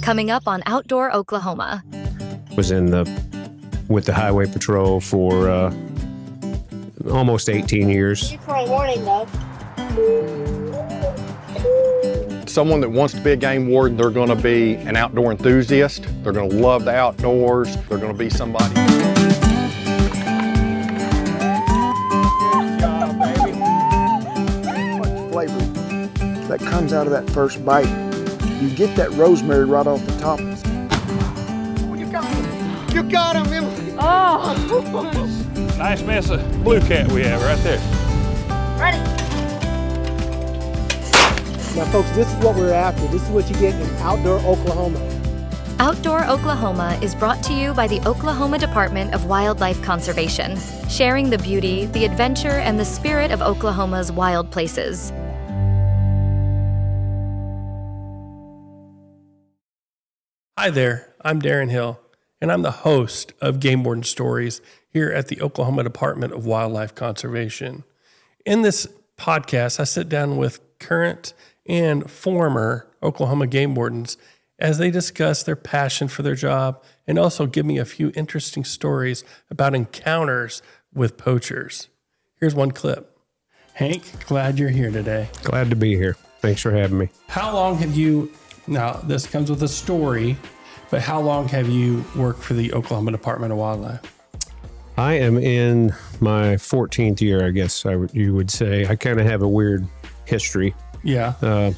coming up on Outdoor Oklahoma. Was with the Highway Patrol for almost 18 years. You for a warning, though. Someone that wants to be a game warden, they're going to be an outdoor enthusiast. They're going to love the outdoors. They're going to be somebody. Flavor that comes out of that first bite. You get that rosemary right off the top. Oh, you got him! You got him, Emily! Oh! Nice mess of blue cat we have right there. Ready? Now, folks, this is what we're after. This is what you get in Outdoor Oklahoma. Outdoor Oklahoma is brought to you by the Oklahoma Department of Wildlife Conservation, sharing the beauty, the adventure, and the spirit of Oklahoma's wild places. Hi there, I'm Darrin Hill, and I'm the host of Warden Stories here at the Oklahoma Department of Wildlife Conservation. In this podcast, I sit down with current and former Oklahoma game wardens as they discuss their passion for their job and also give me a few interesting stories about encounters with poachers. Here's one clip. Hank, glad you're here today. Glad to be here. Thanks for having me. How long have you, now this comes with a story, but how long have you worked for the Oklahoma Department of Wildlife? I am in my 14th year, I guess you would say. I kind of have a weird history. Yeah. I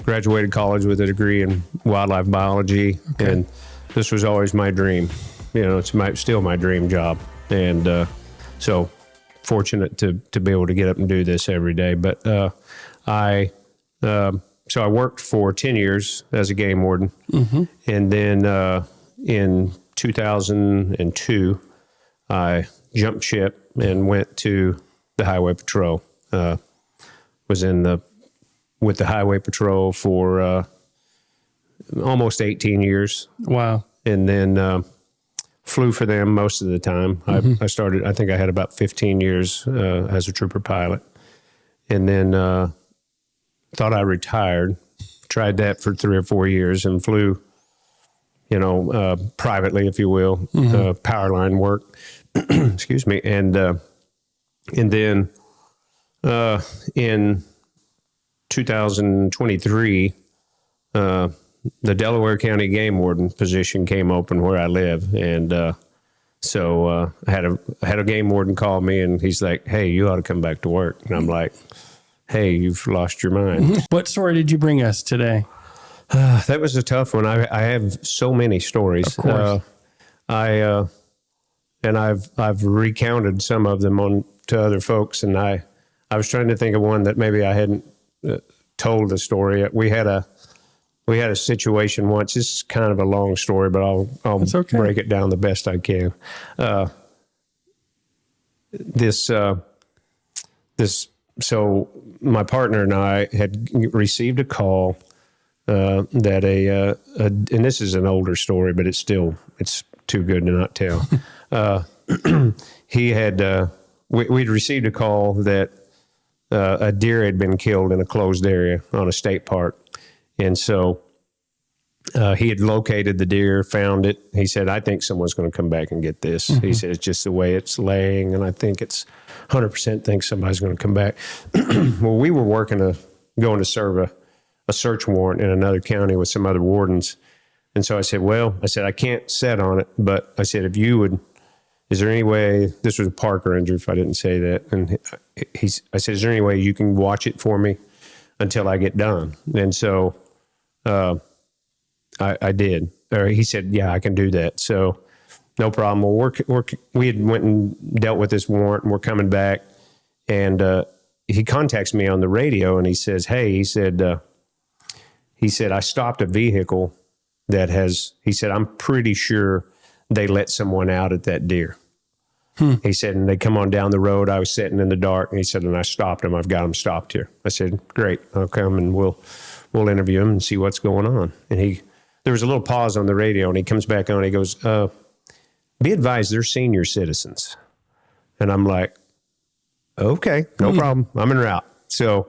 graduated college with a degree in wildlife biology, okay. And this was always my dream. You know, it's still my dream job. And so fortunate to be able to get up and do this every day. But I worked for 10 years as a game warden. Mm-hmm. And then in 2002, I jumped ship and went to the Highway Patrol. Was with the Highway Patrol for almost 18 years. Wow. And then flew for them most of the time. Mm-hmm. I think I had about 15 years as a trooper pilot. And then thought I retired, tried that for 3 or 4 years and flew, privately, if you will, mm-hmm. Power line work. Excuse me. And then in 2023, the Delaware County Game Warden position came open where I live, and so I had a game warden call me, and he's like, "Hey, you ought to come back to work." And I'm like, "Hey, you've lost your mind." Mm-hmm. What story did you bring us today? That was a tough one. I have so many stories. Of course. I've recounted some of them to other folks, and I was trying to think of one that maybe I hadn't told the story. We had a situation once. This is kind of a long story, but I'll okay. Break it down the best I can. So my partner and I had received a call that and this is an older story, but it's too good to not tell. We'd received a call that a deer had been killed in a closed area on a state park. And so he had located the deer, found it. He said, "I think someone's going to come back and get this." Mm-hmm. He said, "It's just the way it's laying, and I think it's 100% think somebody's going to come back." Well, we were going to serve a search warrant in another county with some other wardens. And so I said, I can't set on it, but I said, is there any way, this was a park ranger if I didn't say that. And I said, is there any way you can watch it for me until I get done? And so I did. Or he said, yeah, I can do that. So no problem. Well, we had went and dealt with this warrant, and we're coming back. And he contacts me on the radio, and he says, he said, I stopped a vehicle he said, I'm pretty sure they let someone out at that deer. He said, and they come on down the road. I was sitting in the dark, and he said, and I stopped them. I've got them stopped here. I said, great. I'll come and we'll interview him and see what's going on. And there was a little pause on the radio, and he comes back on. He goes, be advised, they're senior citizens. And I'm like, okay, no problem. I'm en route. So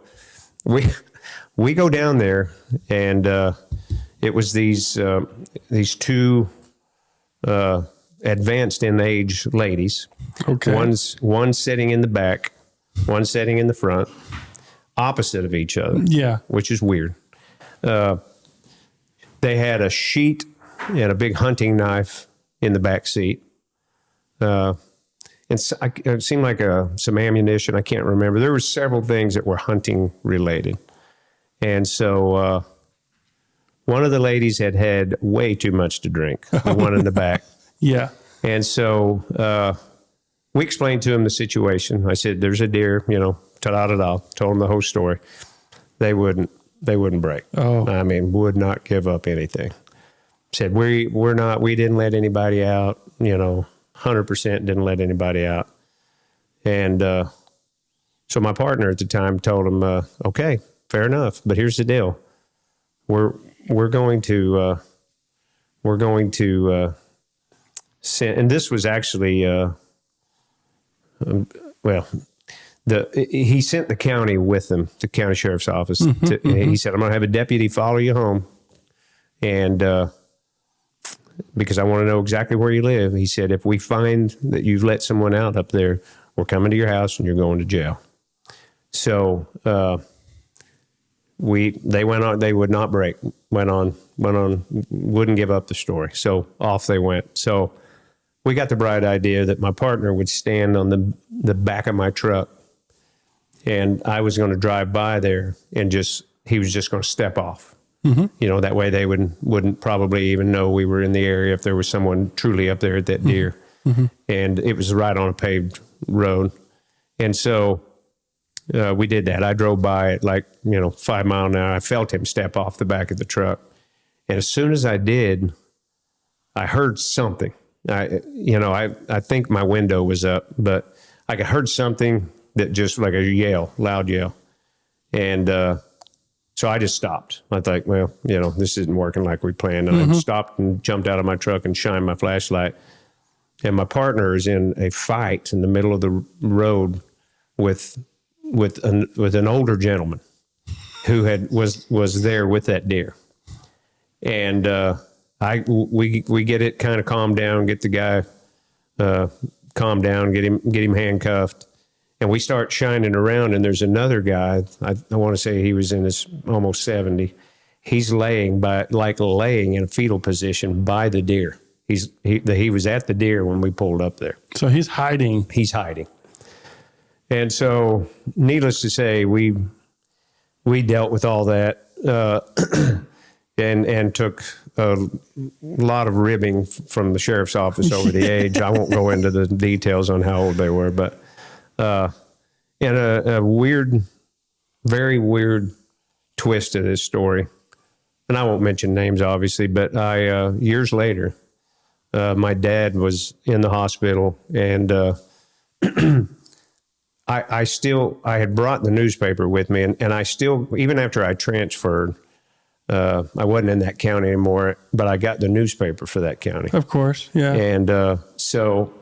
we go down there, and it was these two advanced in age ladies. Okay. One sitting in the back, one sitting in the front, opposite of each other. Yeah. Which is weird. They had a sheet and a big hunting knife in the back seat. And so it seemed like some ammunition. I can't remember. There were several things that were hunting related. And so one of the ladies had way too much to drink, the one in the back. Yeah. And so we explained to him the situation. I said, there's a deer, ta-da-da-da, told them the whole story. They wouldn't break. Oh. I mean, would not give up anything. Said, we didn't let anybody out, 100% didn't let anybody out. And so my partner at the time told him, okay, fair enough, but here's the deal. We're going to send, and this was actually, he sent the county with him, the county sheriff's office. He said, I'm going to have a deputy follow you home. And because I want to know exactly where you live. He said, if we find that you've let someone out up there, we're coming to your house and you're going to jail. So they went on, they would not break, went on, wouldn't give up the story. So off they went. So we got the bright idea that my partner would stand on the back of my truck and I was going to drive by there and he was just going to step off. Mm-hmm. That way they wouldn't probably even know we were in the area if there was someone truly up there at that deer. Mm-hmm. And it was right on a paved road. And so we did that. I drove by at 5 mile an hour. I felt him step off the back of the truck. And as soon as I did, I heard something. I think my window was up, but I heard something that just like a yell, loud yell. And so I just stopped. I thought, well, this isn't working like we planned. And I stopped and jumped out of my truck and shined my flashlight. And my partner is in a fight in the middle of the road with an older gentleman who was there with that deer. And we get it kind of calmed down, get the guy calmed down, get him handcuffed. And we start shining around, and there's another guy. I want to say he was in his almost 70. He's laying in a fetal position by the deer. He was at the deer when we pulled up there. So he's hiding. He's hiding. And so, needless to say, we dealt with all that and took a lot of ribbing from the sheriff's office over the age. I won't go into the details on how old they were, but. And a weird, very weird twist to this story, and I won't mention names, obviously, but years later, my dad was in the hospital, and I had brought the newspaper with me, and I still, even after I transferred, I wasn't in that county anymore, but I got the newspaper for that county. Of course, yeah. And so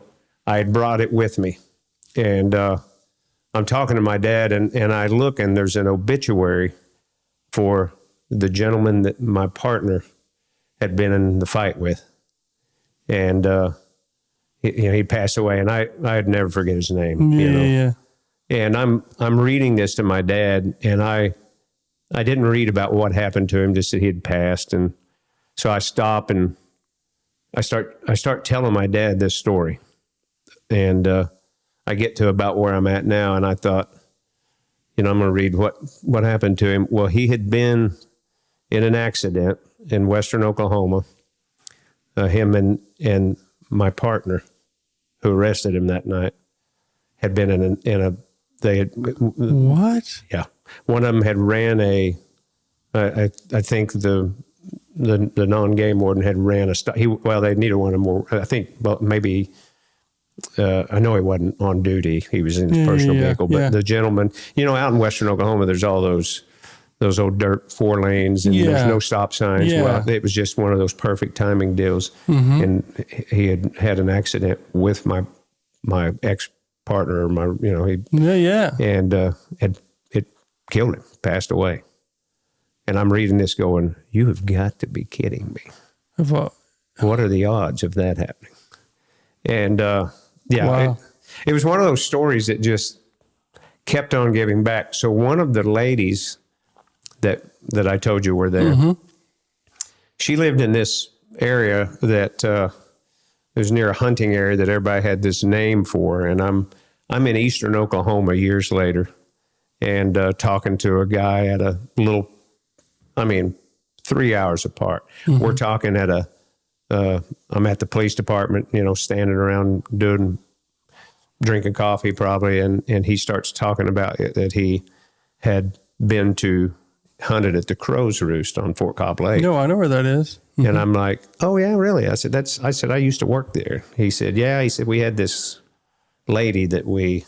I had brought it with me. And I'm talking to my dad, and I look, and there's an obituary for the gentleman that my partner had been in the fight with. And, he passed away, and I'd never forget his name. Yeah. And I'm reading this to my dad, and I didn't read about what happened to him, just that he had passed. And so I stop, and I start telling my dad this story. And I get to about where I'm at now, and I thought, I'm going to read what happened to him. Well, he had been in an accident in western Oklahoma. Him and my partner, who arrested him that night, had been What? Yeah. One of them had ran I think the non-game warden had ran a stop. They needed one of more. I think, maybe. I know he wasn't on duty. He was in his personal vehicle, but the gentleman, out in western Oklahoma, there's all those old dirt 4 lanes, and there's no stop signs. Yeah. Well, it was just one of those perfect timing deals. Mm-hmm. And he had an accident with my ex-partner, and it killed him, passed away. And I'm reading this going, you have got to be kidding me. What are the odds of that happening? And Wow. it was one of those stories that just kept on giving back. So one of the ladies that I told you were there, she lived in this area that it was near a hunting area that everybody had this name for. And I'm in eastern Oklahoma years later and talking to a guy at a little, 3 hours apart. We're talking at I'm at the police department, standing around drinking coffee probably. And he starts talking about it, that he had been hunted at the Crow's Roost on Fort Cobb Lake. No, I know where that is. And I'm like, oh yeah, really? I said, I used to work there. He said, yeah. He said, we had this lady that we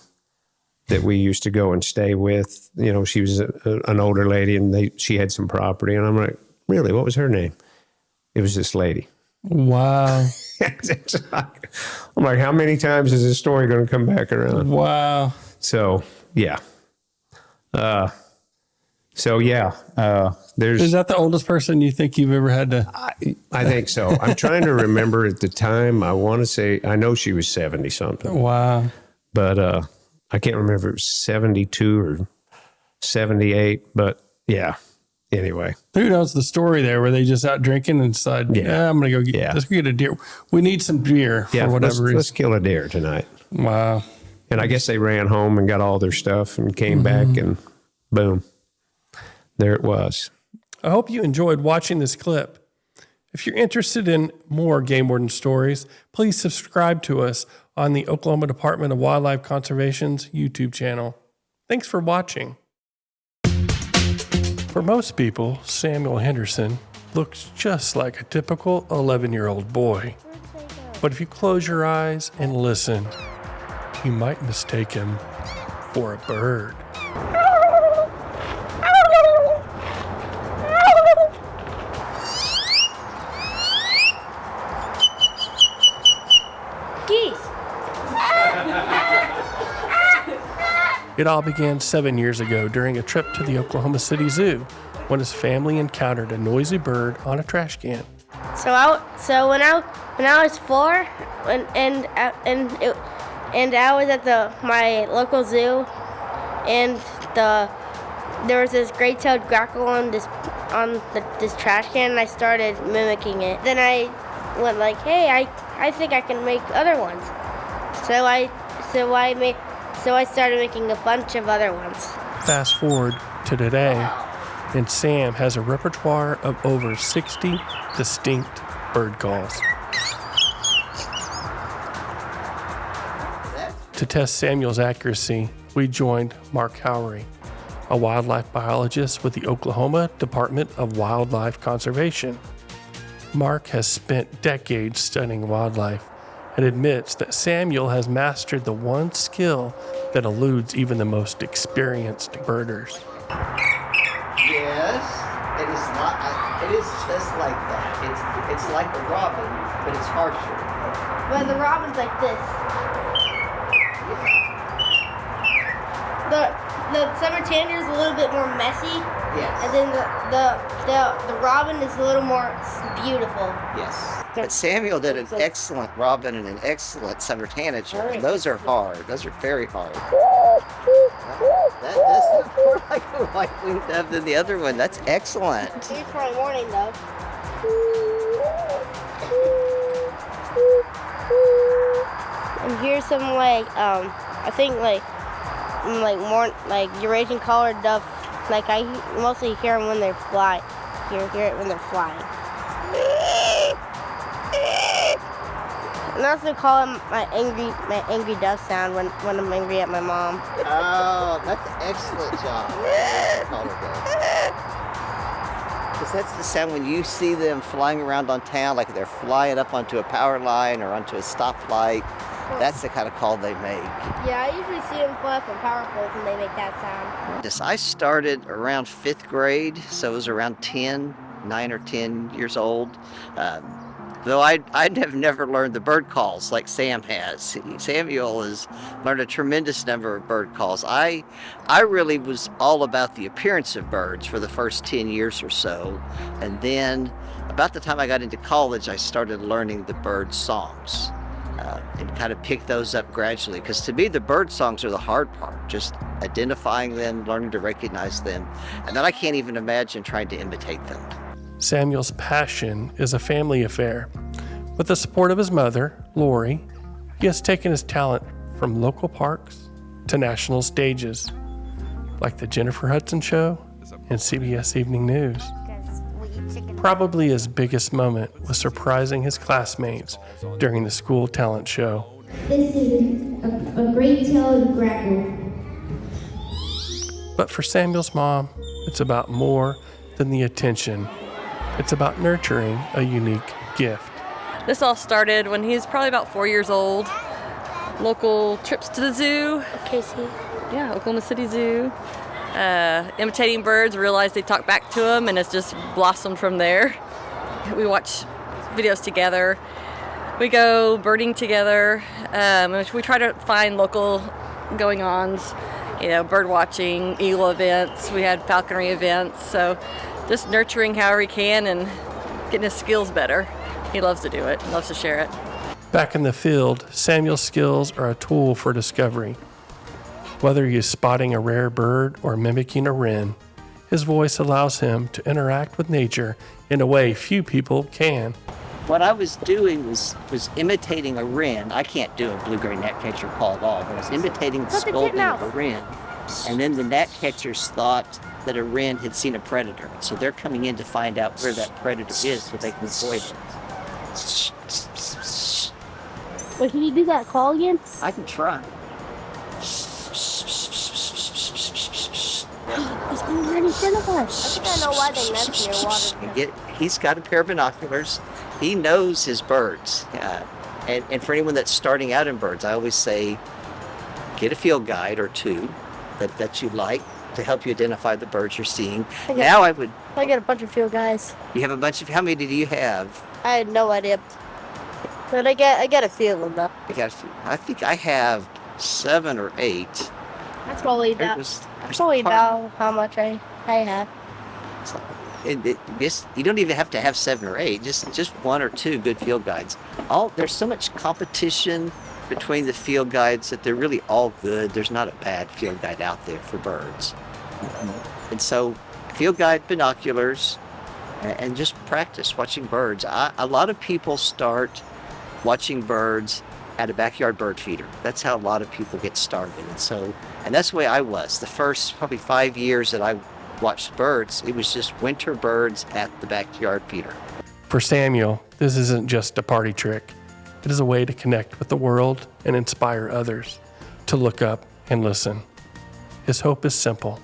used to go and stay with. She was an older lady, and she had some property. And I'm like, really? What was her name? It was this lady. Wow. I'm like, how many times is this story going to come back around? Wow. So, yeah. Is that the oldest person you think you've ever had to? I think so. I'm trying to remember at the time. I want to say, I know she was 70 something. Wow. But I can't remember if it was 72 or 78. But yeah, anyway. Who knows the story there where they just out drinking and decide, I'm going to go let's get a deer. We need some deer for whatever reason. Let's kill a deer tonight. Wow. And I guess they ran home and got all their stuff and came back, and boom, there it was. I hope you enjoyed watching this clip. If you're interested in more Game Warden stories, please subscribe to us on the Oklahoma Department of Wildlife Conservation's YouTube channel. Thanks for watching. For most people, Samuel Henderson looks just like a typical 11-year-old boy. But if you close your eyes and listen, you might mistake him for a bird. It all began 7 years ago during a trip to the Oklahoma City Zoo when his family encountered a noisy bird on a trash can. So when I was 4, and I was at my local zoo, and there was this great-tailed grackle on this trash can, and I started mimicking it. Then I went like, hey, I think I can make other ones. So I started making a bunch of other ones. Fast forward to today, and Sam has a repertoire of over 60 distinct bird calls. To test Samuel's accuracy, we joined Mark Howry, a wildlife biologist with the Oklahoma Department of Wildlife Conservation. Mark has spent decades studying wildlife and admits that Samuel has mastered the one skill that eludes even the most experienced birders. Yes, it is not. It is just like that. It's like a robin, but it's harsher. Well, the robin's like this. The summer tanager is a little bit more messy. Yes. And then the robin is a little more beautiful. Yes. But Samuel did an excellent robin and an excellent summer tanager. And those are hard. Those are very hard. That does look more like a white-winged dove than the other one. That's excellent. Here's my morning dove. And here's some I think more Eurasian collared dove. Like I mostly hear them when they fly. Hear it when they're flying. And I also call it my angry dove sound when I'm angry at my mom. Oh, that's an excellent job. Because that's the sound when you see them flying around on town, like they're flying up onto a power line or onto a stoplight. That's the kind of call they make. Yeah, I usually see them fly up on power poles and they make that sound. I started around 5th grade, so it was around 9 or 10 years old. Though I'd have never learned the bird calls like Sam has. Samuel has learned a tremendous number of bird calls. I really was all about the appearance of birds for the first 10 years or so. And then about the time I got into college, I started learning the bird songs and kind of picked those up gradually. Because to me, the bird songs are the hard part, just identifying them, learning to recognize them. And then I can't even imagine trying to imitate them. Samuel's passion is a family affair. With the support of his mother, Lori, he has taken his talent from local parks to national stages, like the Jennifer Hudson Show and CBS Evening News. Probably his biggest moment was surprising his classmates during the school talent show. This is a great-tailed grackle. But for Samuel's mom, it's about more than the attention. It's about nurturing a unique gift. This all started when he was probably about 4 years old. Local trips to the zoo. Casey. Yeah, Oklahoma City Zoo. Imitating birds, realized they talk back to him, and it's just blossomed from there. We watch videos together. We go birding together. We try to find local going-ons, bird watching, eagle events. We had falconry events. So just nurturing however he can and getting his skills better. He loves to do it, loves to share it. Back in the field, Samuel's skills are a tool for discovery. Whether he is spotting a rare bird or mimicking a wren, his voice allows him to interact with nature in a way few people can. What I was doing was imitating a wren. I can't do a blue-gray gnatcatcher call at all, but I was imitating the scolding of a wren. And then the gnatcatchers thought that a wren had seen a predator. So they're coming in to find out where that predator is so they can avoid it. Wait, can you do that call again? I can try. He's going right in front of us. I think I know why they nest near water. He's got a pair of binoculars. He knows his birds. And for anyone that's starting out in birds, I always say, get a field guide or two that you like to help you identify the birds you're seeing. I get a bunch of field guides. You have a bunch of, how many do you have? I had no idea. But I get a few of them though. I think I have 7 or 8. That's probably about how much I have. You don't even have to have 7 or 8, just 1 or 2 good field guides. There's so much competition between the field guides that they're really all good. There's not a bad field guide out there for birds. And so field guide, binoculars, and just practice watching birds. A lot of people start watching birds at a backyard bird feeder. That's how a lot of people get started. And that's the way I was. The first probably 5 years that I watched birds, it was just winter birds at the backyard feeder. For Samuel, this isn't just a party trick. It is a way to connect with the world and inspire others to look up and listen. His hope is simple.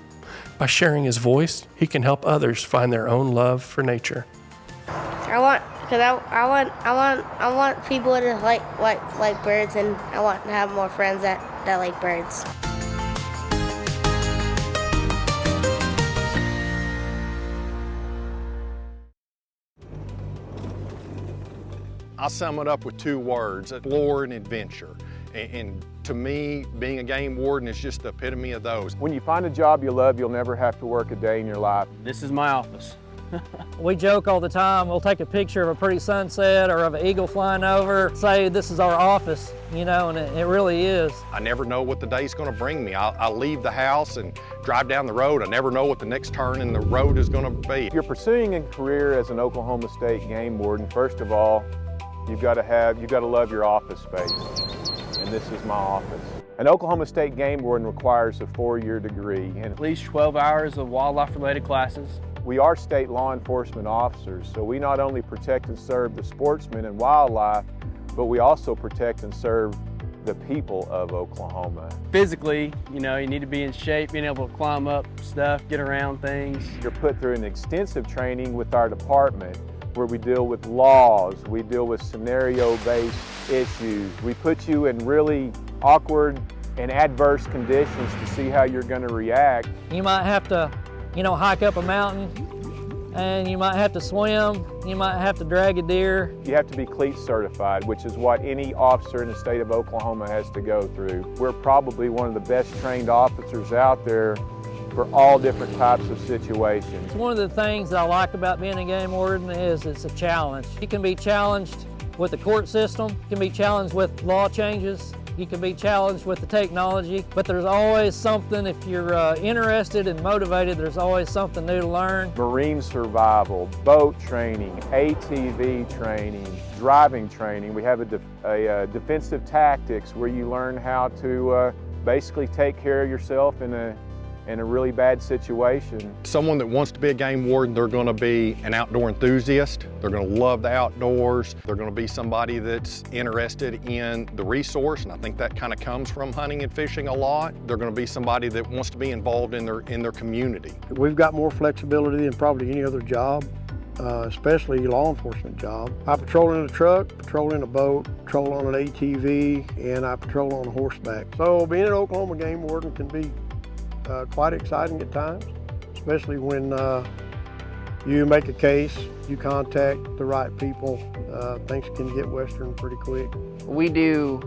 By sharing his voice, he can help others find their own love for nature. I want people to like birds, and I want to have more friends that like birds. I'll sum it up with 2 words: explore and adventure. And to me, being a game warden is just the epitome of those. When you find a job you love, you'll never have to work a day in your life. This is my office. We joke all the time. We'll take a picture of a pretty sunset or of an eagle flying over, say this is our office, and it really is. I never know what the day's gonna bring me. I'll leave the house and drive down the road. I never know what the next turn in the road is gonna be. If you're pursuing a career as an Oklahoma State game warden, first of all, you've got to love your office space. And this is my office. An Oklahoma State game warden requires a 4-year degree and At least 12 hours of wildlife-related classes. We are state law enforcement officers, so we not only protect and serve the sportsmen and wildlife, but we also protect and serve the people of Oklahoma. Physically, you need to be in shape, being able to climb up stuff, get around things. You're put through an extensive training with our department where we deal with laws, we deal with scenario-based issues. We put you in really awkward and adverse conditions to see how you're going to react. You might have to, hike up a mountain and you might have to swim, you might have to drag a deer. You have to be cleat certified, which is what any officer in the state of Oklahoma has to go through. We're probably one of the best trained officers out there for all different types of situations. One of the things that I like about being a game warden is it's a challenge. You can be challenged with the court system, you can be challenged with law changes, you can be challenged with the technology, but there's always something, if you're interested and motivated, there's always something new to learn. Marine survival, boat training, ATV training, driving training. We have a defensive tactics where you learn how to basically take care of yourself in a really bad situation. Someone that wants to be a game warden, they're going to be an outdoor enthusiast. They're going to love the outdoors. They're going to be somebody that's interested in the resource, and I think that kind of comes from hunting and fishing a lot. They're going to be somebody that wants to be involved in their community. We've got more flexibility than probably any other job, especially law enforcement job. I patrol in a truck, patrol in a boat, patrol on an ATV, and I patrol on horseback. So being an Oklahoma game warden can be quite exciting at times, especially when you make a case, you contact the right people, things can get western pretty quick. We do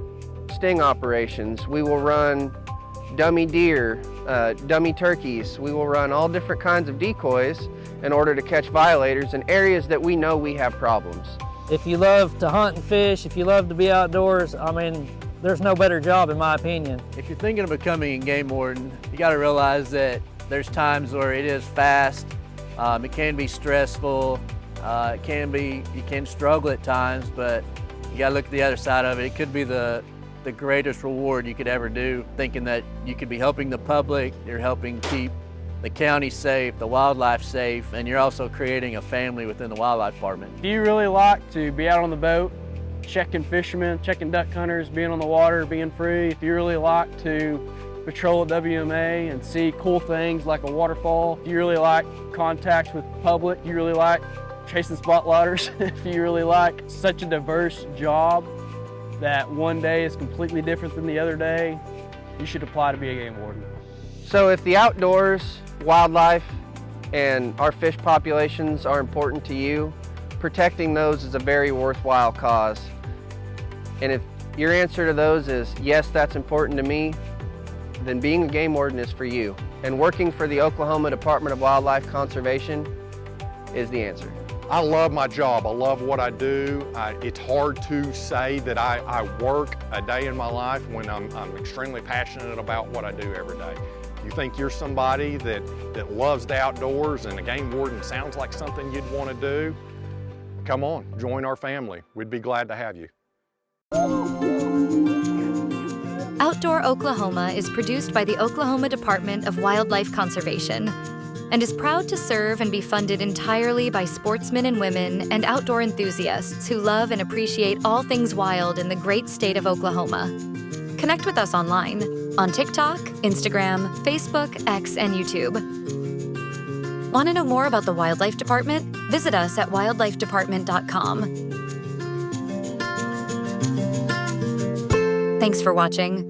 sting operations. We will run dummy deer, dummy turkeys. We will run all different kinds of decoys in order to catch violators in areas that we know we have problems. If you love to hunt and fish, if you love to be outdoors, I mean, there's no better job in my opinion. If you're thinking of becoming a game warden, you got to realize that there's times where it is fast, it can be stressful, you can struggle at times, but you got to look at the other side of it. It could be the greatest reward you could ever do, thinking that you could be helping the public, you're helping keep the county safe, the wildlife safe, and you're also creating a family within the wildlife department. Do you really like to be out on the boat, checking fishermen, checking duck hunters, being on the water, being free? If you really like to patrol a WMA and see cool things like a waterfall, if you really like contacts with the public, if you really like chasing spotlighters, if you really like such a diverse job that one day is completely different than the other day, you should apply to be a game warden. So if the outdoors, wildlife, and our fish populations are important to you, protecting those is a very worthwhile cause. And if your answer to those is, yes, that's important to me, then being a game warden is for you. And working for the Oklahoma Department of Wildlife Conservation is the answer. I love my job. I love what I do. It's hard to say that I work a day in my life when I'm extremely passionate about what I do every day. You think you're somebody that loves the outdoors and a game warden sounds like something you'd want to do, come on, join our family. We'd be glad to have you. Outdoor Oklahoma is produced by the Oklahoma Department of Wildlife Conservation and is proud to serve and be funded entirely by sportsmen and women and outdoor enthusiasts who love and appreciate all things wild in the great state of Oklahoma. Connect with us online on TikTok, Instagram, Facebook, X, and YouTube. Want to know more about the Wildlife Department? Visit us at wildlifedepartment.com. Thanks for watching.